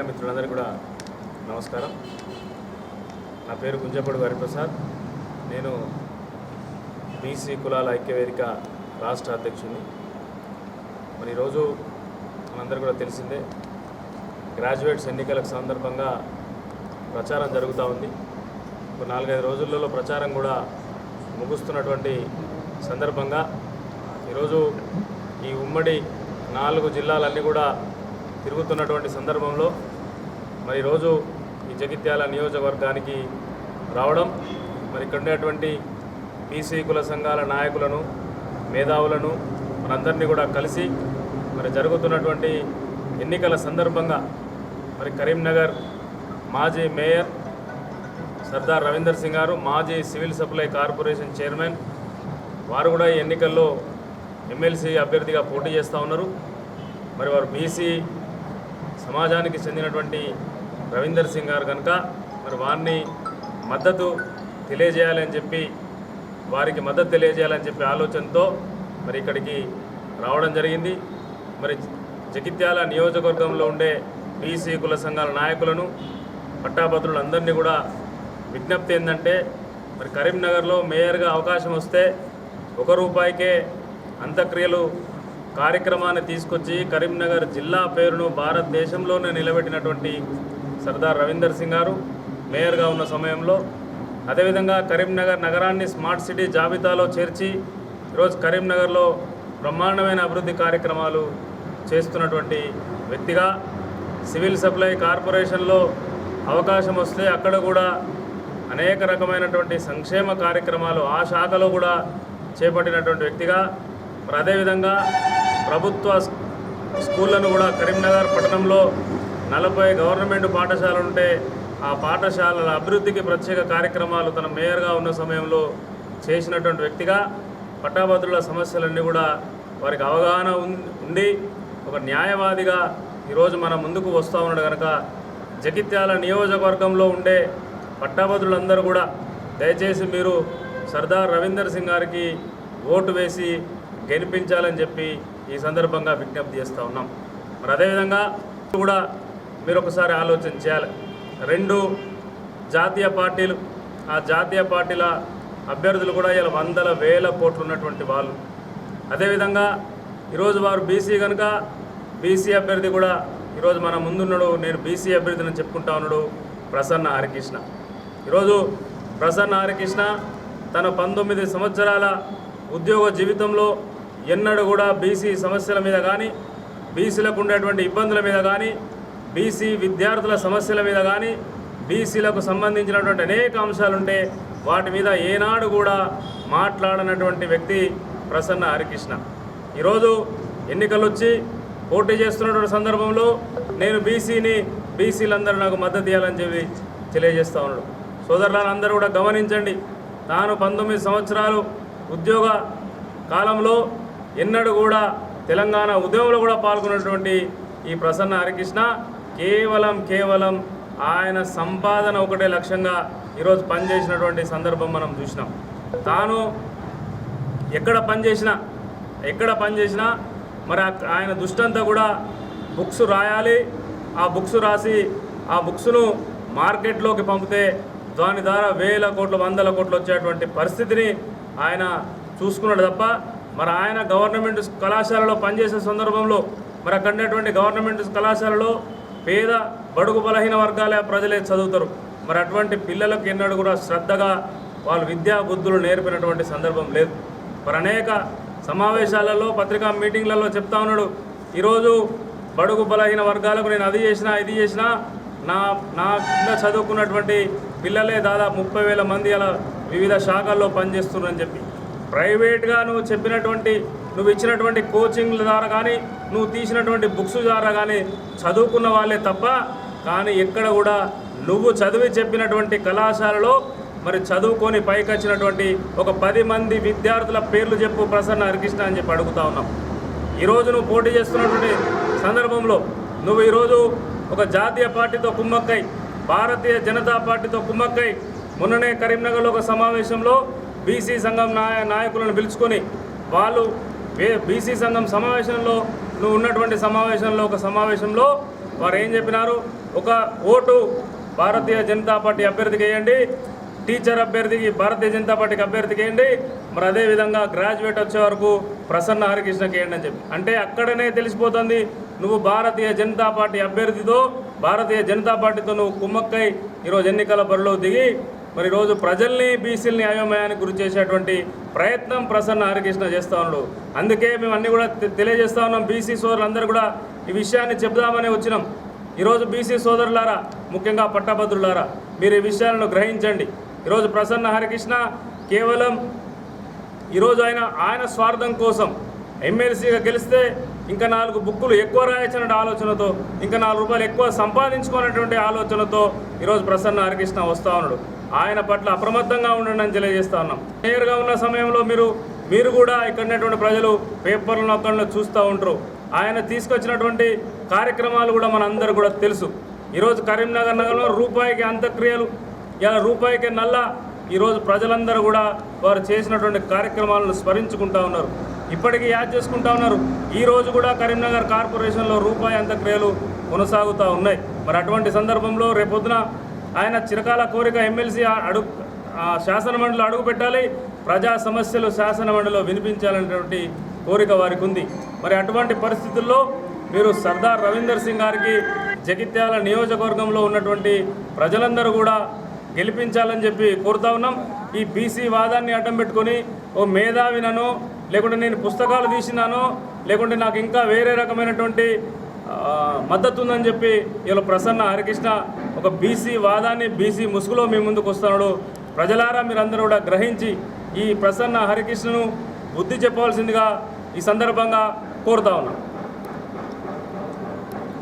మిత్రులందరికీ కూడా నమస్కారం. నా పేరు గుంజపూడి హరిప్రసాద్. నేను బీసీ కులాల ఐక్యవేదిక రాష్ట్ర అధ్యక్షుడిని. మరి ఈరోజు మనందరికీ కూడా తెలిసిందే, గ్రాడ్యుయేట్స్ ఎన్నికల సందర్భంగా ప్రచారం జరుగుతూ ఉంది. ఒక 4-5 రోజులలో ప్రచారం కూడా ముగుస్తున్నటువంటి సందర్భంగా ఈరోజు ఈ ఉమ్మడి 4 జిల్లాలన్నీ కూడా తిరుగుతున్నటువంటి సందర్భంలో మరి ఈరోజు ఈ జగిత్యాల నియోజకవర్గానికి రావడం, మరి ఇక్కడ ఉండేటువంటి బీసీ కుల సంఘాల నాయకులను, మేధావులను మనందరినీ కూడా కలిసి మరి జరుగుతున్నటువంటి ఎన్నికల సందర్భంగా మరి కరీంనగర్ మాజీ మేయర్ సర్దార్ రవీందర్ సింగ్ గారు, మాజీ సివిల్ సప్లై కార్పొరేషన్ చైర్మన్, వారు కూడా ఈ ఎన్నికల్లో ఎమ్మెల్సీ అభ్యర్థిగా పోటీ చేస్తూ ఉన్నారు. మరి వారు బీసీ సమాజానికి చెందినటువంటి రవీందర్ సింగ్ గారు కనుక మరి వారిని మద్దతు తెలియజేయాలని చెప్పి, వారికి మద్దతు తెలియజేయాలని చెప్పి ఆలోచనతో మరి ఇక్కడికి రావడం జరిగింది. మరి జగిత్యాల నియోజకవర్గంలో ఉండే బీసీ కుల సంఘాల నాయకులను, పట్టాభద్రులందరినీ కూడా విజ్ఞప్తి ఏంటంటే, మరి కరీంనగర్లో మేయర్గా అవకాశం వస్తే ₹1 అంత్యక్రియలు కార్యక్రమాన్ని తీసుకొచ్చి కరీంనగర్ జిల్లా పేరును భారతదేశంలోనే నిలబెట్టినటువంటి సర్దార్ రవీందర్ సింగ్ గారు మేయర్గా ఉన్న సమయంలో, అదేవిధంగా కరీంనగర్ నగరాన్ని స్మార్ట్ సిటీ జాబితాలో చేర్చి ఈరోజు కరీంనగర్లో బ్రహ్మాండమైన అభివృద్ధి కార్యక్రమాలు చేస్తున్నటువంటి వ్యక్తిగా, సివిల్ సప్లై కార్పొరేషన్లో అవకాశం వస్తే అక్కడ కూడా అనేక రకమైనటువంటి సంక్షేమ కార్యక్రమాలు ఆ శాఖలో కూడా చేపట్టినటువంటి వ్యక్తిగా, మరి అదేవిధంగా ప్రభుత్వ స్కూళ్లను కూడా కరీంనగర్ పట్టణంలో 40 గవర్నమెంట్ పాఠశాలలు ఉంటే ఆ పాఠశాలల అభివృద్ధికి ప్రత్యేక కార్యక్రమాలు తన మేయర్గా ఉన్న సమయంలో చేసినటువంటి వ్యక్తిగా, పట్టాభద్రుల సమస్యలన్నీ కూడా వారికి అవగాహన ఉండి ఒక న్యాయవాదిగా ఈరోజు మన ముందుకు వస్తూ ఉన్నాడు కనుక జగిత్యాల నియోజకవర్గంలో ఉండే పట్టాభద్రులందరూ కూడా దయచేసి మీరు సర్దార్ రవీందర్ సింగ్ గారికి ఓటు వేసి గెలిపించాలని చెప్పి ఈ సందర్భంగా విజ్ఞప్తి చేస్తూ ఉన్నాం. మరి అదేవిధంగా కూడా మీరు ఒకసారి ఆలోచన చేయాలి. 2 జాతీయ పార్టీలు, ఆ జాతీయ పార్టీల అభ్యర్థులు కూడా ఇలా వందల వేల కోట్లు ఉన్నటువంటి వాళ్ళు. అదేవిధంగా ఈరోజు వారు బీసీ కనుక బీసీ అభ్యర్థి కూడా ఈరోజు మన ముందున్నాడు. నేను బీసీ అభ్యర్థిని చెప్పుకుంటా ఉన్నాడు ప్రసన్న హరికృష్ణ. ఈరోజు ప్రసన్న హరికృష్ణ తన 19 సంవత్సరాల ఉద్యోగ జీవితంలో ఎన్నడూ కూడా బీసీ సమస్యల మీద కానీ, బీసీలకు ఉండేటువంటి ఇబ్బందుల మీద కానీ, బీసీ విద్యార్థుల సమస్యల మీద కానీ, బీసీలకు సంబంధించినటువంటి అనేక అంశాలుంటే వాటి మీద ఏనాడు కూడా మాట్లాడనటువంటి వ్యక్తి ప్రసన్న హరికృష్ణ. ఈరోజు ఎన్నికలు వచ్చి పోటీ చేస్తున్నటువంటి సందర్భంలో నేను బీసీని, బీసీలందరూ నాకు మద్దతు ఇవ్వాలని చెప్పి తెలియజేస్తూ ఉన్నాడు. సోదరులందరూ కూడా గమనించండి, తాను 19 సంవత్సరాలు ఉద్యోగ కాలంలో ఎన్నడూ కూడా తెలంగాణ ఉద్యమంలో కూడా పాల్గొన్నటువంటి ఈ ప్రసన్న హరికృష్ణ కేవలం ఆయన సంపాదన ఒకటే లక్ష్యంగా ఈరోజు పనిచేసినటువంటి సందర్భం మనం చూసినాం. తాను ఎక్కడ పనిచేసినా మరి ఆయన దృష్టంతా కూడా బుక్స్ రాయాలి, ఆ బుక్స్ రాసి ఆ బుక్స్ను మార్కెట్లోకి పంపితే దాని ద్వారా వేల కోట్లు, వందల కోట్లు వచ్చేటువంటి పరిస్థితిని ఆయన చూసుకున్నాడు తప్ప, మరి ఆయన గవర్నమెంట్ కళాశాలలో పనిచేసే సందర్భంలో మరి అక్కడ ఉండేటువంటి గవర్నమెంట్ కళాశాలలో పేద బడుగు బలహీన వర్గాల ప్రజలే చదువుతారు. మరి అటువంటి పిల్లలకు ఎన్నడూ కూడా శ్రద్ధగా వాళ్ళు విద్యా బుద్ధులు నేర్పినటువంటి సందర్భం లేదు. మరి అనేక సమావేశాలలో, పత్రికా మీటింగ్లలో చెప్తా ఉన్నాడు, ఈరోజు బడుగు బలహీన వర్గాలకు నేను అది చేసినా ఇది చేసినా నా కింద చదువుకున్నటువంటి పిల్లలే దాదాపు 30,000 మంది అలా వివిధ శాఖల్లో పనిచేస్తున్నారని చెప్పి, ప్రైవేట్గా నువ్వు ఇచ్చినటువంటి కోచింగ్ల ద్వారా కానీ, నువ్వు తీసినటువంటి బుక్స్ ద్వారా కానీ చదువుకున్న వాళ్ళే తప్ప, కానీ ఎక్కడ కూడా నువ్వు చదివి చెప్పినటువంటి కళాశాలలో మరి చదువుకొని పైకి వచ్చినటువంటి ఒక 10 మంది విద్యార్థుల పేర్లు చెప్పు ప్రసన్న హరికృష్ణ అని చెప్పి అడుగుతా ఉన్నాం. ఈరోజు నువ్వు పోటీ చేస్తున్నటువంటి సందర్భంలో నువ్వు ఈరోజు ఒక జాతీయ పార్టీతో కుమ్మక్కై, భారతీయ జనతా పార్టీతో కుమ్మక్కై మొన్ననే కరీంనగర్లో ఒక సమావేశంలో బీసీ సంఘం నాయకులను పిలుచుకొని వాళ్ళు బీసీ సంఘం సమావేశంలో నువ్వు ఉన్నటువంటి సమావేశంలో వారు ఏం చెప్పినారు, ఒక ఓటు భారతీయ జనతా పార్టీ అభ్యర్థికి వేయండి, టీచర్ అభ్యర్థికి భారతీయ జనతా పార్టీకి అభ్యర్థికి వేయండి, మరి అదేవిధంగా గ్రాడ్యుయేట్ వచ్చే వరకు ప్రసన్న హరికృష్ణకి వేయండి అని చెప్పి. అంటే అక్కడనే తెలిసిపోతుంది నువ్వు భారతీయ జనతా పార్టీ అభ్యర్థితో భారతీయ జనతా పార్టీతో నువ్వు కుమ్మక్కై ఈరోజు ఎన్నికల బరిలో దిగి మరి ఈరోజు ప్రజల్ని బీసీలని అయోమయానికి గురి చేసేటువంటి ప్రయత్నం ప్రసన్న హరికృష్ణ చేస్తూ ఉన్నాడు. అందుకే మేము అన్నీ కూడా తెలియజేస్తూ ఉన్నాం. బీసీ సోదరులందరూ కూడా ఈ విషయాన్ని చెబుదామని వచ్చినాం. ఈరోజు బీసీ సోదరులారా, ముఖ్యంగా పట్టభద్రులారా, మీరు ఈ విషయాలను గ్రహించండి. ఈరోజు ప్రసన్న హరికృష్ణ కేవలం ఈరోజు ఆయన స్వార్థం కోసం ఎమ్మెల్సీగా గెలిస్తే ఇంకా 4 బుక్కులు ఎక్కువ రాయొచ్చనే ఆలోచనతో, ఇంకా 4 రూపాయలు ఎక్కువ సంపాదించుకునేటువంటి ఆలోచనతో ఈరోజు ప్రసన్న హరికృష్ణ వస్తూ ఉన్నాడు. ఆయన పట్ల అప్రమత్తంగా ఉండండి అని తెలియజేస్తూ ఉన్నాం. మేయర్గా ఉన్న సమయంలో మీరు కూడా ఇక్కడ ఉన్నటువంటి ప్రజలు పేపర్లను అక్కడ చూస్తూ ఉంటారు. ఆయన తీసుకొచ్చినటువంటి కార్యక్రమాలు కూడా మనందరూ కూడా తెలుసు. ఈరోజు కరీంనగర్ నగరంలో రూపాయికి అంత్యక్రియలు, ఇలా రూపాయికి నల్ల, ఈరోజు ప్రజలందరూ కూడా వారు చేసినటువంటి కార్యక్రమాలను స్మరించుకుంటూ ఉన్నారు. ఇప్పటికీ యాద్ చేసుకుంటూ ఉన్నారు. ఈరోజు కూడా కరీంనగర్ కార్పొరేషన్లో రూపాయి అంత్యక్రియలు కొనసాగుతూ ఉన్నాయి. మరి అటువంటి సందర్భంలో రేపొద్దున ఆయన చిరకాల కోరిక ఎమ్మెల్సీ శాసనమండలిలో అడుగు పెట్టాలి, ప్రజా సమస్యలు శాసనమండలిలో వినిపించాలనేటువంటి కోరిక వారికి ఉంది. మరి అటువంటి పరిస్థితుల్లో మీరు సర్దార్ రవీందర్ సింగ్ గారికి జగిత్యాల నియోజకవర్గంలో ఉన్నటువంటి ప్రజలందరూ కూడా గెలిపించాలని చెప్పి కోరుతా ఉన్నాం. ఈ బీసీ వాదాన్ని అడ్డం పెట్టుకొని ఓ మేధావినో, లేకుంటే నేను పుస్తకాలు తీసినానో, లేకుంటే నాకు ఇంకా వేరే రకమైనటువంటి మద్దతు ఉందని చెప్పి ఇలా ప్రసన్న హరికృష్ణ ఒక బీసీ వాదాన్ని బీసీ ముసుగులో మీ ముందుకు వస్తున్నాడు. ప్రజలారా మీరందరూ కూడా గ్రహించి ఈ ప్రసన్న హరికృష్ణను బుద్ధి చెప్పవలసిందిగా ఈ సందర్భంగా కోరుతా ఉన్నాం.